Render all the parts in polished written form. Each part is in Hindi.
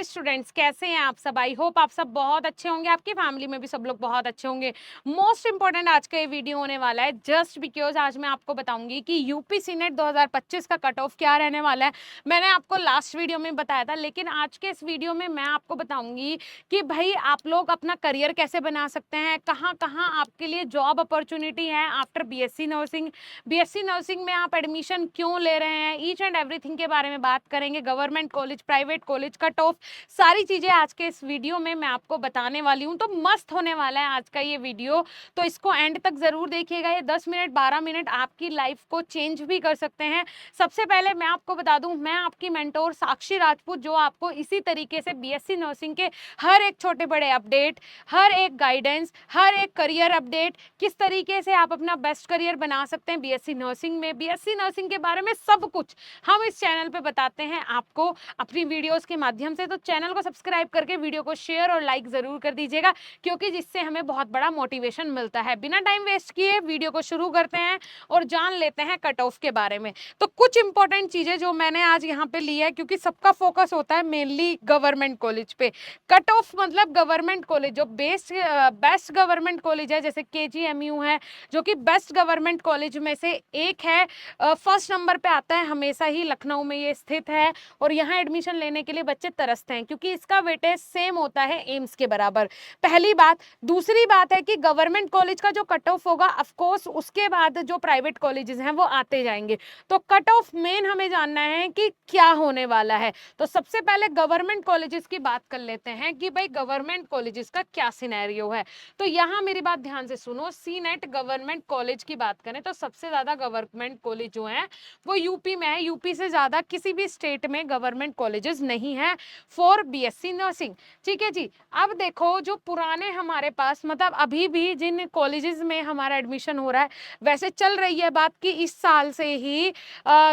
स्टूडेंट्स, कैसे हैं आप सब? आई होप आप सब बहुत अच्छे होंगे, आपकी फैमिली में भी सब लोग बहुत अच्छे होंगे। मोस्ट इंपॉर्टेंट आज का ये वीडियो होने वाला है, जस्ट बिकॉज आज मैं आपको बताऊंगी कि यूपी सीनेट 2025 का कट ऑफ क्या रहने वाला है। मैंने आपको लास्ट वीडियो में बताया था, लेकिन आज के इस वीडियो में मैं आपको बताऊंगी कि भाई आप लोग अपना करियर कैसे बना सकते हैं, कहाँ कहाँ आपके लिए जॉब अपॉर्चुनिटी है after BSc nursing. BSc nursing में आप एडमिशन क्यों ले रहे हैं, ईच एंड एवरीथिंग के बारे में बात करेंगे। Government college, private college, cut off, सारी चीजें आज के इस वीडियो में मैं आपको बताने वाली हूँ। तो मस्त होने वाला है आज का ये वीडियो, तो इसको एंड तक जरूर देखिएगा। ये 10 मिनट 12 मिनट आपकी लाइफ को चेंज भी कर सकते हैं। सबसे पहले मैं आपको बता दूं, मैं आपकी मेंटोर साक्षी राजपूत, जो आपको इसी तरीके से बीएससी नर्सिंग के हर एक छोटे बड़े अपडेट, हर एक गाइडेंस, हर एक करियर अपडेट, किस तरीके से आप अपना बेस्ट करियर बना सकते हैं बीएससी नर्सिंग में, बीएससी नर्सिंग के बारे में सब कुछ हम इस चैनल पे बताते हैं आपको अपनी वीडियोस के माध्यम से। तो चैनल को सब्सक्राइब करके वीडियो को शेयर और लाइक जरूर कर दीजिएगा, क्योंकि जिससे हमें बहुत बड़ा मोटिवेशन मिलता है। बिना टाइम वेस्ट किए वीडियो को शुरू करते हैं और जान लेते हैं कट ऑफ के बारे में। तो कुछ इंपॉर्टेंट चीजें जो मैंने आज यहाँ पे ली है, क्योंकि सबका फोकस होता है मेनली गवर्नमेंट कॉलेज पे। कट ऑफ मतलब गवर्नमेंट कॉलेज जो बेस्ट गवर्नमेंट कॉलेज है, जैसे केजीएमयू है जो कि बेस्ट गवर्नमेंट कॉलेज में से एक है, फर्स्ट नंबर पे आता है हमेशा ही, लखनऊ में ये स्थित है। और यहाँ एडमिशन लेने के लिए बच्चे तरसते हैं, क्योंकि इसका वेटेज सेम होता है एम्स के बराबर। पहली बात। दूसरी बात है कि गवर्नमेंट कॉलेज का जो कट ऑफ होगा, ऑफ कोर्स उसके बाद जो प्राइवेट कॉलेजेस हैं वो आते जाएंगे। तो कट ऑफ मेन हमें जानना है कि क्या होने वाला है। तो सबसे पहले गवर्नमेंट कॉलेजेस की बात कर लेते हैं कि भाई गवर्नमेंट कॉलेजेस का क्या सिनेरियो है। तो यहाँ मेरी बात ध्यान से सुनो। सी नेट गवर्नमेंट कॉलेज की बात करें तो सबसे ज्यादा गवर्नमेंट कॉलेज जो है वो यूपी में है। यूपी से ज्यादा किसी भी स्टेट में गवर्नमेंट कॉलेजेस नहीं है फॉर बीएससी नर्सिंग। ठीक है जी। अब देखो, जो पुराने हमारे पास, मतलब अभी भी जिन कॉलेजेस में हमारा एडमिशन हो रहा है, वैसे चल रही है बात कि इस साल से ही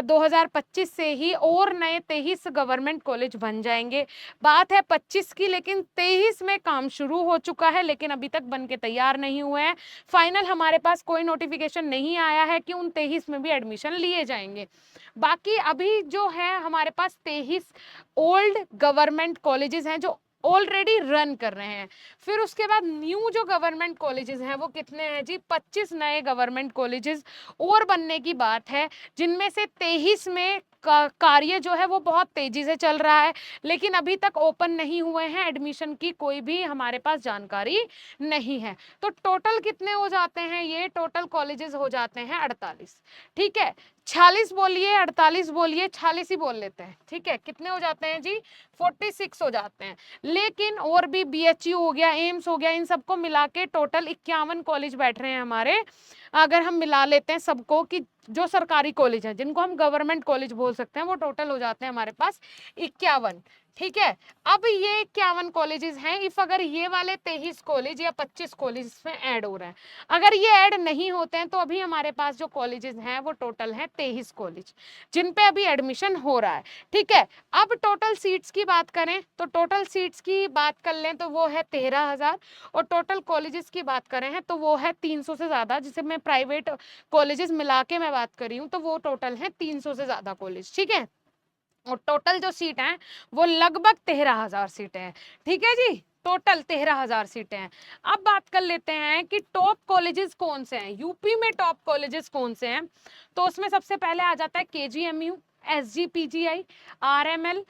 2025 से ही और नए 23 गवर्नमेंट कॉलेज बन जाएंगे। बात है 25 की, लेकिन 23 में काम शुरू हो चुका है, लेकिन अभी तक बन के तैयार नहीं हुए हैं। फाइनल हमारे पास कोई नोटिफिकेशन नहीं आया है कि उन 23 में भी एडमिशन लिए जाएंगे। बाकी अभी जो है हमारे पास 23 ओल्ड गवर्नमेंट कॉलेजेस हैं जो ऑलरेडी रन कर रहे हैं। फिर उसके बाद न्यू जो गवर्नमेंट कॉलेजेस हैं वो कितने हैं जी? 25 नए गवर्नमेंट कॉलेजेस और बनने की बात है, जिनमें से 23 में कार्य जो है वो बहुत तेजी से चल रहा है, लेकिन अभी तक ओपन नहीं हुए हैं। एडमिशन की कोई भी हमारे पास जानकारी नहीं है। तो टोटल कितने हो जाते हैं? ये टोटल कॉलेजेस हो जाते हैं 48। ठीक है, 46 बोलिए, 48 बोलिए, 46 ही बोल लेते हैं। ठीक है, कितने हो जाते हैं जी? 46 हो जाते हैं। लेकिन और भी बीएचयू हो गया, एम्स हो गया, इन सबको मिला के टोटल 51 कॉलेज बैठ रहे हैं हमारे। अगर हम मिला लेते हैं सबको, कि जो सरकारी कॉलेज हैं जिनको हम गवर्नमेंट कॉलेज बोल सकते हैं, वो टोटल हो जाते हैं हमारे पास 51। ठीक है, अब ये 51 कॉलेजेस हैं। इफ अगर ये वाले 23 कॉलेज या 25 कॉलेज इसमें ऐड हो रहे हैं, अगर ये ऐड नहीं होते हैं, तो अभी हमारे पास जो कॉलेजेस हैं वो टोटल है 23 कॉलेज, जिन पे अभी एडमिशन हो रहा है। ठीक है, अब टोटल सीट्स की बात करें तो टोटल सीट्स की बात कर लें तो वो है 13,000, और टोटल कॉलेजेस की बात करें हैं तो वो है 300 से ज्यादा। जिसे मैं प्राइवेट कॉलेजेस मिला के मैं बात कर रही हूँ, तो वो टोटल है 300 से ज्यादा कॉलेज। ठीक है, और टोटल जो सीट हैं वो लगभग 13,000 सीटें हैं। ठीक है जी, टोटल 13,000 सीटें हैं। अब बात कर लेते हैं कि टॉप कॉलेजेस कौन से हैं यूपी में। टॉप कॉलेजेस कौन से हैं? तो उसमें सबसे पहले आ जाता है केजीएमयू, एसजीपीजीआई, आरएमएल।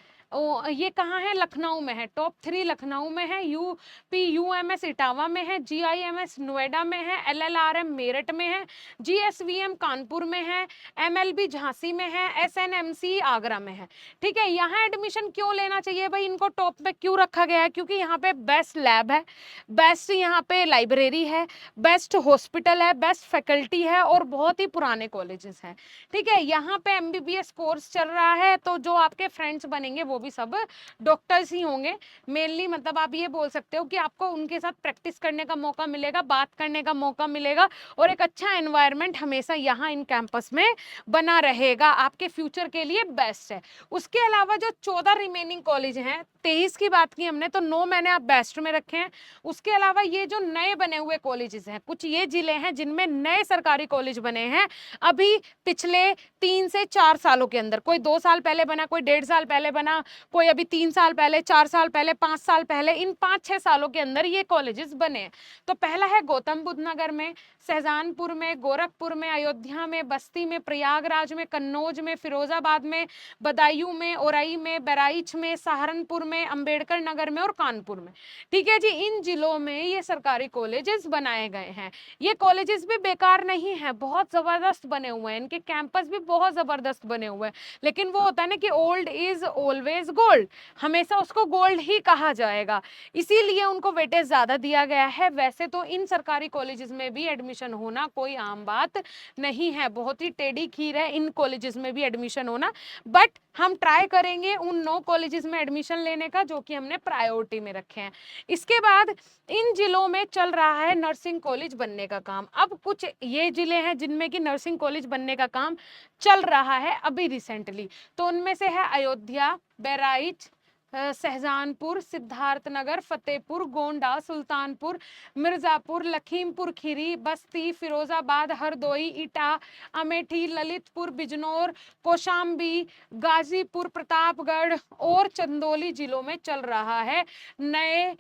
ये कहाँ है? लखनऊ में है। टॉप 3 लखनऊ में है, यूपीयूएमएस इटावा में है, जीआईएमएस नोएडा में है, एलएलआरएम मेरठ में है, जीएसवीएम कानपुर में है, एमएलबी झांसी में है, एसएनएमसी आगरा में है। ठीक है, यहाँ एडमिशन क्यों लेना चाहिए भाई? इनको टॉप पे क्यों रखा गया है? क्योंकि यहाँ पे बेस्ट लैब है, बेस्ट यहाँ पे लाइब्रेरी है, बेस्ट हॉस्पिटल है, बेस्ट फैकल्टी है, और बहुत ही पुराने कॉलेजेस हैं। ठीक है, यहाँ पे एमबीबीएस कोर्स चल रहा है, तो जो आपके फ्रेंड्स बनेंगे वो भी सब डॉक्टर्स ही होंगे मेनली। मतलब आप ये बोल सकते हो कि आपको उनके साथ प्रैक्टिस करने का मौका मिलेगा, बात करने का मौका मिलेगा, और एक अच्छा एनवायरनमेंट हमेशा यहाँ इन कैंपस में बना रहेगा। आपके फ्यूचर के लिए बेस्ट है। उसके अलावा जो 14 रिमेनिंग कॉलेज हैं, 23 की बात की हमने, तो 9 मैंने आप बेस्ट में रखे हैं। उसके अलावा ये जो नए बने हुए कॉलेजेस हैं, कुछ ये जिले हैं जिनमें नए सरकारी कॉलेज बने हैं अभी पिछले 3 से 4 सालों के अंदर। कोई 2 साल पहले बना, कोई 1.5 साल पहले बना, कोई अभी 3 साल पहले, 4 साल पहले, 5 साल पहले, इन 5-6 सालों के अंदर ये कॉलेजेस बने हैं। तो पहला है गौतम बुद्ध नगर में, शाहजहानपुर में, गोरखपुर में, अयोध्या में, बस्ती में, प्रयागराज में, कन्नौज में, फिरोजाबाद में, बदायूं में, औरई में, बहराइच में, सहारनपुर में, अंबेडकर नगर में और कानपुर में। ठीक है जी, इन जिलों में ये सरकारी कॉलेजेस बनाए गए हैं। ये कॉलेजेस भी बेकार नहीं है, बहुत जबरदस्त बने हुए हैं, इनके कैंपस भी बहुत जबरदस्त बने हुए हैं। लेकिन वो होता है ना कि ओल्ड इज ऑलवेज गोल्ड, हमेशा उसको गोल्ड ही कहा जाएगा, इसीलिए उनको वेटेज ज्यादा दिया गया है। वैसे तो इन सरकारी कॉलेजेस में भी एडमिशन होना कोई आम बात नहीं है, बहुत ही टेढ़ी खीर है इन कॉलेजेस में भी एडमिशन होना, बट हम ट्राई करेंगे उन 9 कॉलेजेस में एडमिशन लेने का जो कि हमने प्रायोरिटी में रखे हैं। इसके बाद इन जिलों में चल रहा है नर्सिंग कॉलेज बनने का काम। अब कुछ ये जिले हैं जिनमें कि नर्सिंग कॉलेज बनने का काम चल रहा है अभी रिसेंटली, तो उनमें से है अयोध्या, बहराइच, शाहजहानपुर, सिद्धार्थनगर, फतेहपुर, गोंडा, सुल्तानपुर, मिर्जापुर, लखीमपुर खीरी, बस्ती, फिरोजाबाद, हरदोई, इटा, अमेठी, ललितपुर, बिजनौर, कौशाम्बी, गाजीपुर, प्रतापगढ़ और चंदौली जिलों में चल रहा है नए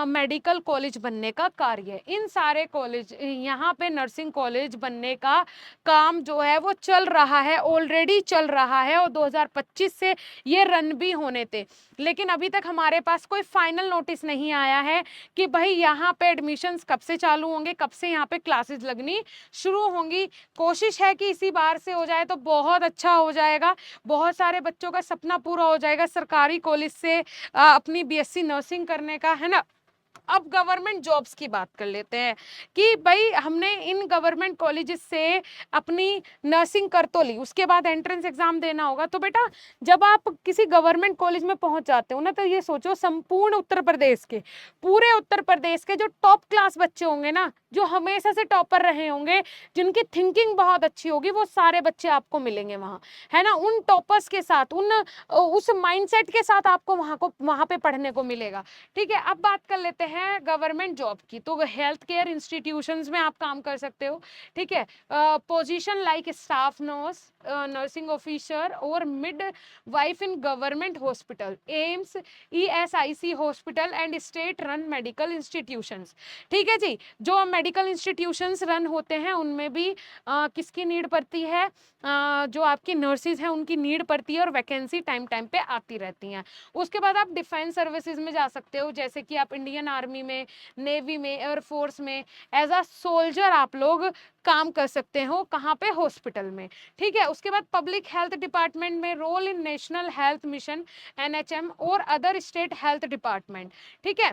मेडिकल कॉलेज बनने का कार्य। इन सारे कॉलेज, यहाँ पे नर्सिंग कॉलेज बनने का काम जो है वो चल रहा है, ऑलरेडी चल रहा है, और 2025 से ये रन भी होने थे। लेकिन अभी तक हमारे पास कोई फाइनल नोटिस नहीं आया है कि भाई यहाँ पे एडमिशन्स कब से चालू होंगे, कब से यहाँ पे क्लासेस लगनी शुरू होंगी। कोशिश है कि इसी बार से हो जाए तो बहुत अच्छा हो जाएगा, बहुत सारे बच्चों का सपना पूरा हो जाएगा सरकारी कॉलेज से अपनी बीएससी नर्सिंग करने का, है ना। अब गवर्नमेंट जॉब्स की बात कर लेते हैं कि भाई हमने इन गवर्नमेंट कॉलेजेस से अपनी नर्सिंग कर तो ली, उसके बाद एंट्रेंस एग्जाम देना होगा। तो बेटा जब आप किसी गवर्नमेंट कॉलेज में पहुंच जाते हो ना, तो ये सोचो संपूर्ण उत्तर प्रदेश के, पूरे उत्तर प्रदेश के जो टॉप क्लास बच्चे होंगे ना, जो हमेशा से टॉपर रहे होंगे, जिनकी थिंकिंग बहुत अच्छी होगी, वो सारे बच्चे आपको मिलेंगे वहाँ, है ना। उन टॉपर्स के साथ, उस माइंडसेट के साथ आपको वहाँ पे पढ़ने को मिलेगा। ठीक है, अब बात कर लेते हैं गवर्नमेंट जॉब की। तो हेल्थ केयर इंस्टीट्यूशंस में आप काम कर सकते हो। ठीक है, position like staff nurse, nursing officer और midwife in government hospital, AIIMS, ESIC hospital and state run medical institutions. ठीक है जी, जो मेडिकल इंस्टीट्यूशंस रन होते हैं उनमें भी किसकी नीड पड़ती है, जो आपकी नर्सिस हैं उनकी नीड पड़ती है, और वैकेंसी टाइम टाइम पे आती रहती हैं। उसके बाद आप डिफेंस सर्विसेज में जा सकते हो, जैसे कि आप इंडियन आर्मी में, नेवी में, एयरफोर्स में एज अ सोल्जर आप लोग काम कर सकते हो। कहाँ पे, हॉस्पिटल में। ठीक है, उसके बाद पब्लिक हेल्थ डिपार्टमेंट में role in national health mission NHM और अदर स्टेट हेल्थ डिपार्टमेंट। ठीक है,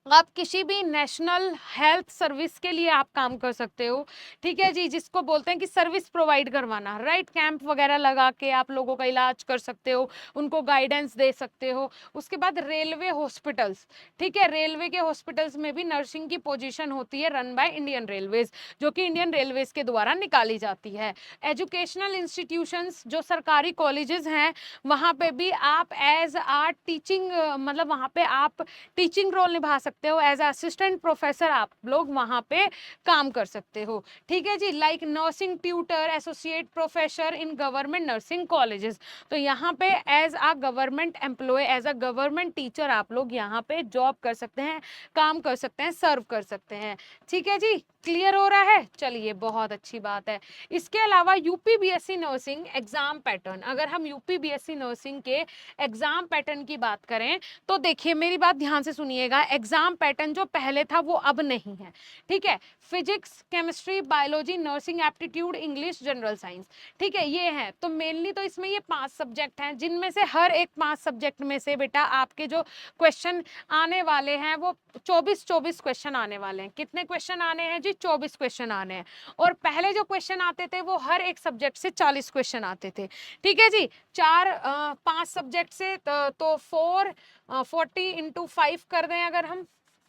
आप किसी भी नेशनल हेल्थ सर्विस के लिए आप काम कर सकते हो। ठीक है जी, जिसको बोलते हैं कि सर्विस प्रोवाइड करवाना, राइट। कैंप वगैरह लगा के आप लोगों का इलाज कर सकते हो, उनको गाइडेंस दे सकते हो। उसके बाद रेलवे हॉस्पिटल्स, ठीक है, रेलवे के हॉस्पिटल्स में भी नर्सिंग की पोजीशन होती है, रन बाय इंडियन रेलवेज, जो कि इंडियन रेलवेज के द्वारा निकाली जाती है। एजुकेशनल इंस्टीट्यूशंस, जो सरकारी कॉलेजेस हैं, वहाँ पे भी आप एज आ टीचिंग, मतलब वहाँ पे आप टीचिंग रोल निभा सकते हो, एज असिस्टेंट प्रोफेसर आप लोग वहां पे काम कर सकते हो। ठीक है जी, like nursing tutor, associate professor in government nursing colleges. तो यहाँ पे as a government employ, as a government teacher आप लोग यहाँ पे जॉब कर सकते हैं, काम कर सकते हैं, सर्व कर सकते हैं। ठीक है जी, क्लियर हो रहा है, चलिए बहुत अच्छी बात है। इसके अलावा UP BSc nursing exam pattern, अगर हम यूपी बीएससी नर्सिंग के एग्जाम पैटर्न की बात करें तो देखिए मेरी बात ध्यान से सुनिएगा, एग्जाम पैटर्न जो पहले था वो अब नहीं है। ठीक है, physics, chemistry, biology, nursing aptitude, English, general science. ठीक है, ये है। तो मेनली तो इसमें ये 5 सब्जेक्ट हैं, जिनमें से हर एक 5 सब्जेक्ट में से बेटा आपके जो क्वेश्चन आने वाले हैं वो 24 क्वेश्चन आने वाले हैं। कितने क्वेश्चन आने हैं जी? 24 क्वेश्चन आने हैं। और पहले जो क्वेश्चन आते थे वो हर एक सब्जेक्ट से 40 क्वेश्चन आते थे। ठीक है जी, 5 सब्जेक्ट से तो 40 इंटू 5 कर दें, अगर हम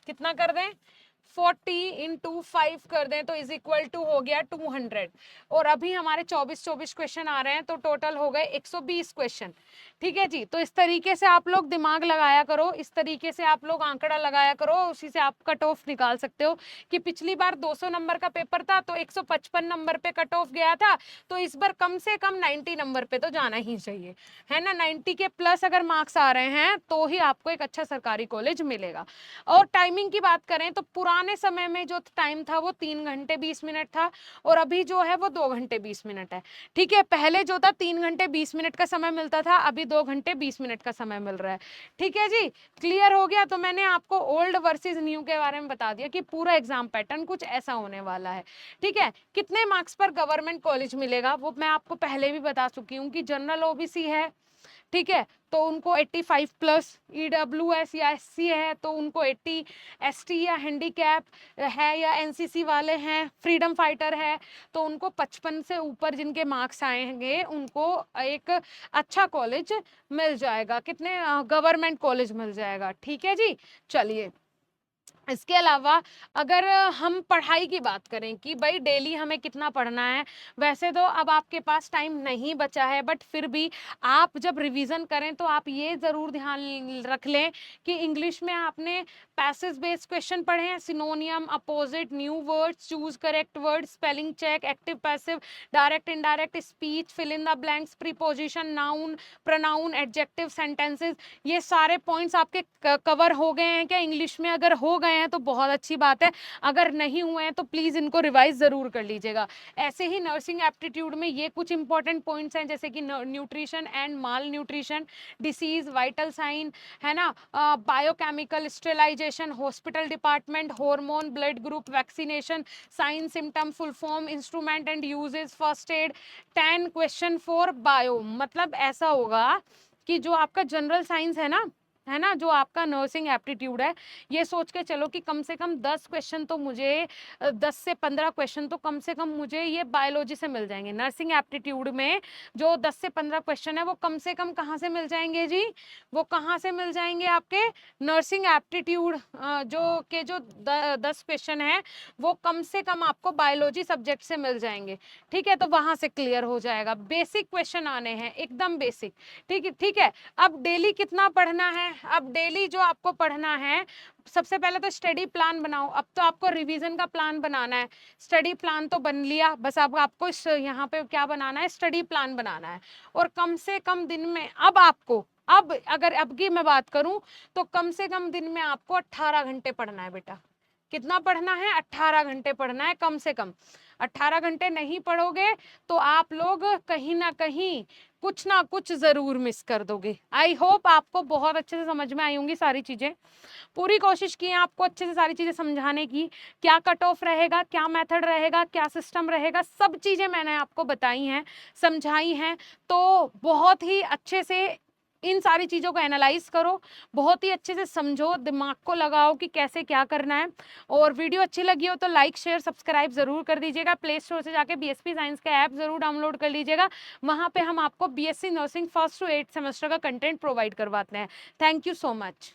कितना कर दें, 40 इंटू 5 कर दें तो इज इक्वल टू हो गया 200। और अभी हमारे 24 क्वेश्चन आ रहे हैं, तो टोटल हो गए 120 क्वेश्चन। ठीक है जी। तो इस तरीके से आप लोग दिमाग लगाया करो, इस तरीके से आप लोग आंकड़ा लगाया करो, उसी से आप कट ऑफ निकाल सकते हो कि पिछली बार 200 नंबर का पेपर था तो 155 नंबर पे कट ऑफ गया था, तो इस बार कम से कम 90 नंबर पे तो जाना ही चाहिए, है ना। 90 के प्लस अगर मार्क्स आ रहे हैं तो ही आपको एक अच्छा सरकारी कॉलेज मिलेगा। और टाइमिंग की बात करें तो पुराने समय में जो टाइम था वो 3 घंटे 20 मिनट था, और अभी जो है वो 2 घंटे 20 मिनट है। ठीक है, पहले जो था 3 घंटे 20 मिनट का समय मिलता था, अभी 2 घंटे 20 मिनट का समय मिल रहा है। ठीक है जी, क्लियर हो गया। तो मैंने आपको ओल्ड वर्सेस न्यू के बारे में बता दिया कि पूरा एग्जाम पैटर्न कुछ ऐसा होने वाला है। ठीक है, कितने मार्क्स पर गवर्नमेंट कॉलेज मिलेगा वो मैं आपको पहले भी बता चुकी हूँ कि जनरल ओबीसी है, ठीक है, तो उनको 85 प्लस, ईडब्ल्यूएस या एससी है तो उनको 80, एसटी या हैंडीकैप है या एनसीसी वाले हैं, फ्रीडम फाइटर है तो उनको 55 से ऊपर जिनके मार्क्स आएंगे उनको एक अच्छा कॉलेज मिल जाएगा, कितने गवर्नमेंट कॉलेज मिल जाएगा। ठीक है जी, चलिए। इसके अलावा अगर हम पढ़ाई की बात करें कि भाई डेली हमें कितना पढ़ना है, वैसे तो अब आपके पास टाइम नहीं बचा है, बट फिर भी आप जब रिवीजन करें तो आप ये ज़रूर ध्यान रख लें कि इंग्लिश में आपने पैसेज बेस्ड क्वेश्चन पढ़े हैं, synonym, opposite, new words, choose correct word, spelling check, active passive, direct indirect speech, fill in the blanks, preposition, noun, pronoun, adjective, sentences, ये सारे पॉइंट्स आपके कवर हो गए हैं क्या इंग्लिश में? अगर हो गए हैं तो बहुत अच्छी बात है, अगर नहीं हुए हैं तो प्लीज इनको रिवाइज जरूर कर लीजिएगा। ऐसे ही नर्सिंग एप्टीट्यूड में ये कुछ इंपॉर्टेंट पॉइंट्स हैं जैसे कि nutrition and malnutrition, disease, vital sign, है ना, biochemical, sterilization, hospital department, hormone, blood group, vaccination, sign, symptom, full form, instrument and uses, first aid, 10 question for bio. मतलब ऐसा होगा कि जो आपका जनरल साइंस है ना, जो आपका नर्सिंग एप्टीट्यूड है, ये सोच के चलो कि कम से कम 10 क्वेश्चन तो मुझे 10 से 15 क्वेश्चन तो कम से कम मुझे ये बायोलॉजी से मिल जाएंगे। नर्सिंग एप्टीट्यूड में जो 10 से 15 क्वेश्चन है वो कम से कम कहाँ से मिल जाएंगे जी? वो कहाँ से मिल जाएंगे? आपके नर्सिंग एप्टीट्यूड जो के जो 10 क्वेश्चन है वो कम से कम आपको बायोलॉजी सब्जेक्ट से मिल जाएंगे। ठीक है, तो वहां से क्लियर हो जाएगा। बेसिक क्वेश्चन आने हैं, एकदम बेसिक। ठीक है, ठीक है। अब डेली कितना पढ़ना है? अब डेली जो आपको पढ़ना है, सबसे पहले तो स्टडी प्लान बनाओ। अब तो आपको रिवीजन का प्लान बनाना है। स्टडी प्लान तो बन लिया, बस अब आपको इस यहाँ पे क्या बनाना है? स्टडी प्लान बनाना है। और कम से कम दिन में अब आपको, अब अगर अब की मैं बात करूं तो कम से कम दिन में आपको 18 घंटे पढ़ना है बेटा। कितना पढ़ना है? 18 घंटे पढ़ना है कम से कम। 18 घंटे नहीं पढ़ोगे तो आप लोग कहीं ना कहीं कुछ ना कुछ जरूर मिस कर दोगे। आई होप आपको बहुत अच्छे से समझ में आई होंगी सारी चीजें। पूरी कोशिश की है आपको अच्छे से सारी चीजें समझाने की। क्या कट ऑफ रहेगा, क्या मेथड रहेगा, क्या सिस्टम रहेगा, सब चीजें मैंने आपको बताई हैं, समझाई हैं। तो बहुत ही अच्छे से इन सारी चीज़ों को एनालाइज करो, बहुत ही अच्छे से समझो, दिमाग को लगाओ कि कैसे क्या करना है। और वीडियो अच्छी लगी हो तो लाइक शेयर सब्सक्राइब जरूर कर दीजिएगा। प्ले स्टोर से जाके बीएसपी साइंस का ऐप जरूर डाउनलोड कर लीजिएगा। वहाँ पे हम आपको BSc nursing first to 8 semester का कंटेंट प्रोवाइड करवाते हैं। Thank you so much.